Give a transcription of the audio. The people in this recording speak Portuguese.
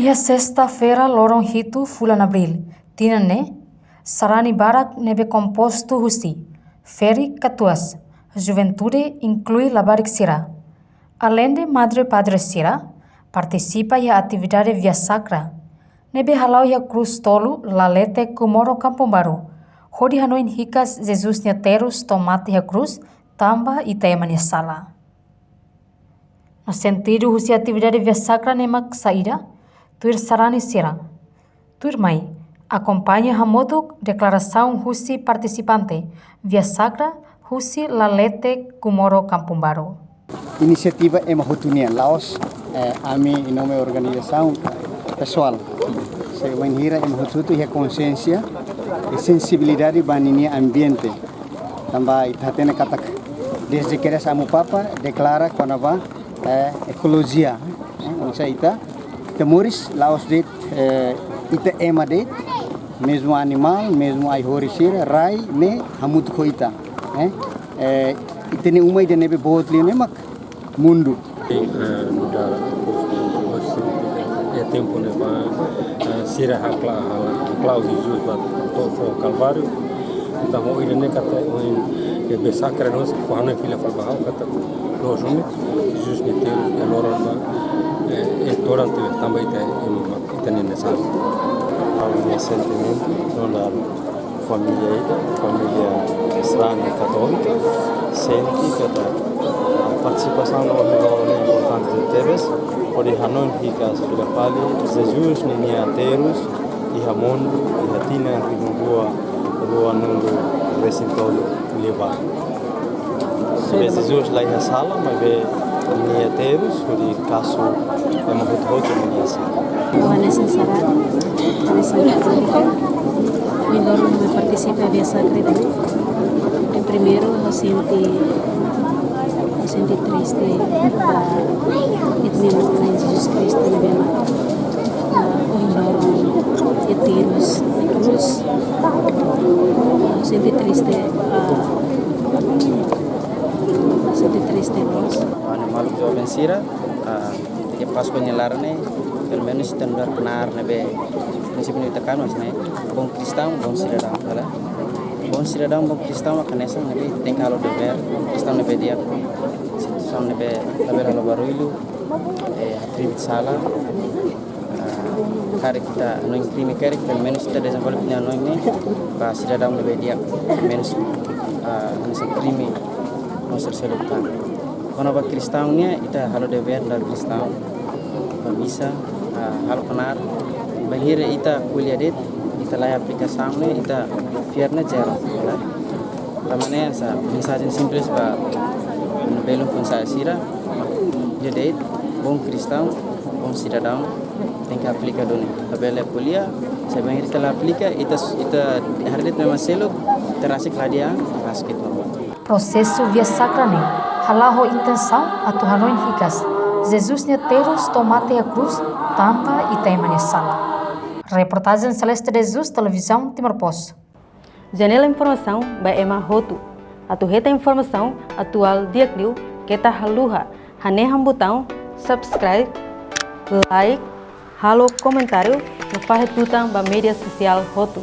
E a sexta-feira, lorong hitu bulan Abril, tinane, sarani barak nebe composto husi, feri katuas, juventude inclui labarik sira. Além de Madre Padre Sira, participa e a atividade via sacra. Nebe halau ia cruz tolu lalete kumoro Kampung Baru. Hodi hanoin hikas Jesus terus tomate ia cruz, tamba e teman sala. No sentido husi atividade via sacra nemak saída, tuir sarani sira. Tuir mai, acompanha hamoto declaração husi participante via sacra husi lalete kumoro Kampung Baru. Inisiativa é uma rotunia Laos, a minha em nome da organização pessoal. Se eu venho é uma rotunia e consciência e sensibilidade banini ambiente. Também itatena kata desde que essa papa declara quando vai ecologia. Onde ita temoris Laos det ita ema det mesmo animal, mesmo ai horisira rai ne hamut koita. Itene uma ide nebe boat li nemak mundo. É tempo né para sira hakla Klaus Jesus para todo Calvário. Então hoje né kata hoje be sacra nós com a filha falbahau kata nós juntos Jesus meter a lorona e durante também tem nessa minha sentimento da família estranha católica sente que a participação da organização é importante teves por Hanoi hikas filapali Jesus ninia terus e Ramondo e Hatina rua nundo recintolo levar Jesus lá em sala mas vê ninia terus por caso é muito outro ninia sala Vanessa Sarado, Vanessa Católica, me participa via sacra. Em primeiro, eu senti triste da Jesus Cristo na minha mãe. O retiros de cruz. Eu senti triste. Nós. Malu jovem sira, que Páscoa nyelarne. Pelo menos tendar benar nebe prinsip ni tekan mas ne bom cristão bom cidadão bom cristão a canessa nebe tem calo dever cristão nebe dia situação nebe laber halo baruilu atribut sala cara kita no crime quer pelo menos kita desenvolve no ini para cidadão nebe dia menos nesse crime não ser seletan quando a cristão nia ita halo dever dar cristão bisa hal penar bahir ita kuliah det ita lay aplikasi ne ita fiarna jara lah tamane sa mensagem simples ba belum pun saya sira jadi bom cristão bom cidadão tem que aplicar doni tabela kuliah saya bahir ita aplica ita hardet memang selo terasik ladia raskit Processo via sacra ne halaho intenção atu hanoin hikas Jesus terus tomate a cruz, tampa e teman sala. Reportagem Celeste de Jesus, televisão Timor-Poste. Janela informação by Emma Hotu. Atu reta informação atual diakliu kita haluha haneham botão subscribe, like, halo comentário no farre tutang ba mídia social Hotu.